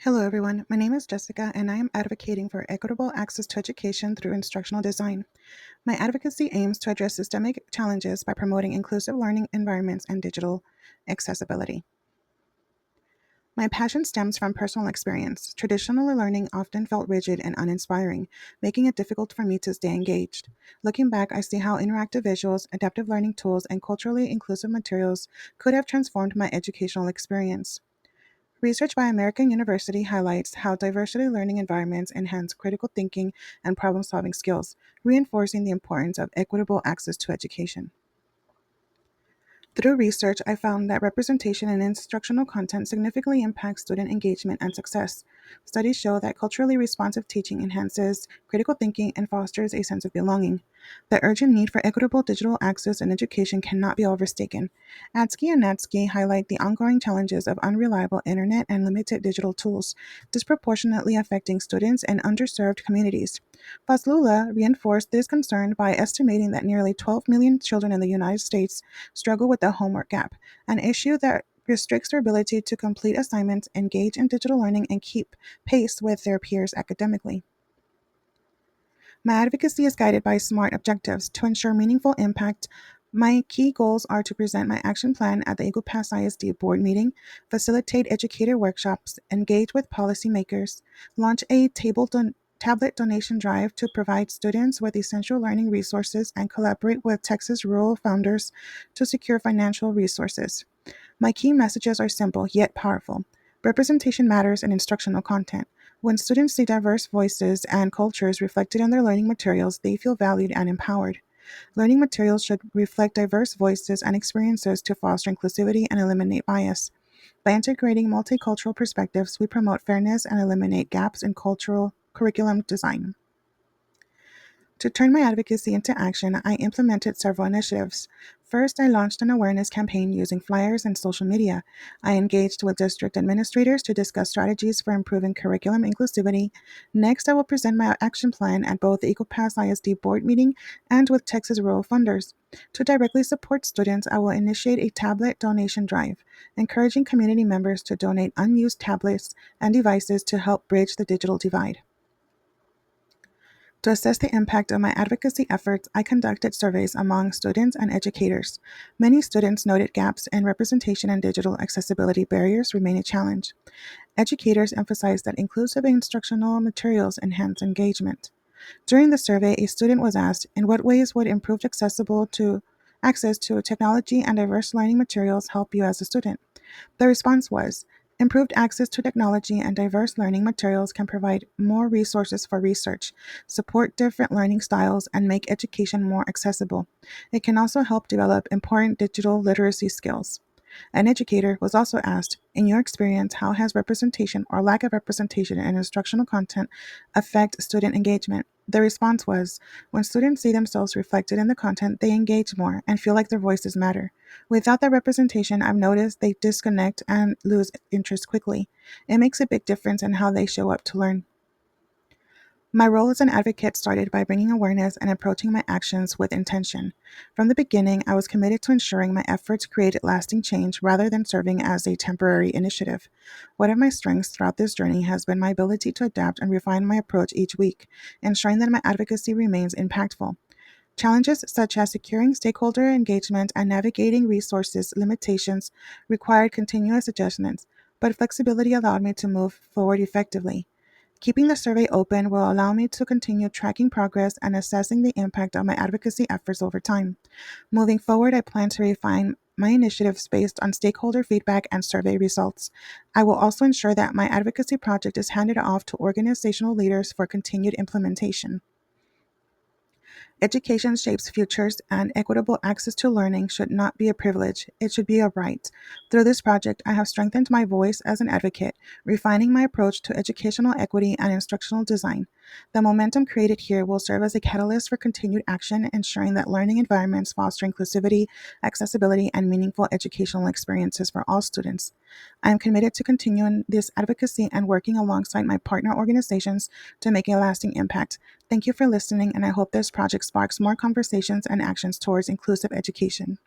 Hello, everyone. My name is Jessica, and I am advocating for equitable access to education through instructional design. My advocacy aims to address systemic challenges by promoting inclusive learning environments and digital accessibility. My passion stems from personal experience. Traditional learning often felt rigid and uninspiring, making it difficult for me to stay engaged. Looking back, I see how interactive visuals, adaptive learning tools, and culturally inclusive materials could have transformed my educational experience. Research by American University highlights how diversity learning environments enhance critical thinking and problem solving skills, reinforcing the importance of equitable access to education. Through research, I found that representation in instructional content significantly impacts student engagement and success. Studies show that culturally responsive teaching enhances critical thinking and fosters a sense of belonging. The urgent need for equitable digital access in education cannot be overstated. Adsky and Natsky highlight the ongoing challenges of unreliable internet and limited digital tools, disproportionately affecting students and underserved communities. Faslula reinforced this concern by estimating that nearly 12 million children in the United States struggle with the homework gap, an issue that restricts their ability to complete assignments, engage in digital learning, and keep pace with their peers academically. My advocacy is guided by SMART objectives to ensure meaningful impact. My key goals are to present my action plan at the Eagle Pass ISD board meeting, facilitate educator workshops, engage with policymakers, launch a tablet donation drive to provide students with essential learning resources, and collaborate with Texas rural founders to secure financial resources. My key messages are simple yet powerful. Representation matters in instructional content. When students see diverse voices and cultures reflected in their learning materials, they feel valued and empowered. Learning materials should reflect diverse voices and experiences to foster inclusivity and eliminate bias. By integrating multicultural perspectives, we promote fairness and eliminate gaps in cultural curriculum design. To turn my advocacy into action, I implemented several initiatives. First, I launched an awareness campaign using flyers and social media. I engaged with district administrators to discuss strategies for improving curriculum inclusivity. Next, I will present my action plan at both the Eagle Pass ISD board meeting and with Texas rural funders. To directly support students, I will initiate a tablet donation drive, encouraging community members to donate unused tablets and devices to help bridge the digital divide. To assess the impact of my advocacy efforts, I conducted surveys among students and educators. Many students noted gaps in representation and digital accessibility barriers remain a challenge. Educators emphasized that inclusive instructional materials enhance engagement. During the survey, a student was asked, in what ways would improved access to technology and diverse learning materials help you as a student? The response was, improved access to technology and diverse learning materials can provide more resources for research, support different learning styles, and make education more accessible. It can also help develop important digital literacy skills. An educator was also asked, in your experience, how has representation or lack of representation in instructional content affect student engagement? The response was, when students see themselves reflected in the content, they engage more and feel like their voices matter. Without that representation, I've noticed they disconnect and lose interest quickly. It makes a big difference in how they show up to learn. My role as an advocate started by bringing awareness and approaching my actions with intention. From the beginning, I was committed to ensuring my efforts created lasting change rather than serving as a temporary initiative. One of my strengths throughout this journey has been my ability to adapt and refine my approach each week, ensuring that my advocacy remains impactful. Challenges such as securing stakeholder engagement and navigating resources limitations required continuous adjustments, but flexibility allowed me to move forward effectively. Keeping the survey open will allow me to continue tracking progress and assessing the impact of my advocacy efforts over time. Moving forward, I plan to refine my initiatives based on stakeholder feedback and survey results. I will also ensure that my advocacy project is handed off to organizational leaders for continued implementation. Education shapes futures, and equitable access to learning should not be a privilege, it should be a right. Through this project, I have strengthened my voice as an advocate, refining my approach to educational equity and instructional design. The momentum created here will serve as a catalyst for continued action, ensuring that learning environments foster inclusivity, accessibility, and meaningful educational experiences for all students. I am committed to continuing this advocacy and working alongside my partner organizations to make a lasting impact. Thank you for listening, and I hope this project sparks more conversations and actions towards inclusive education.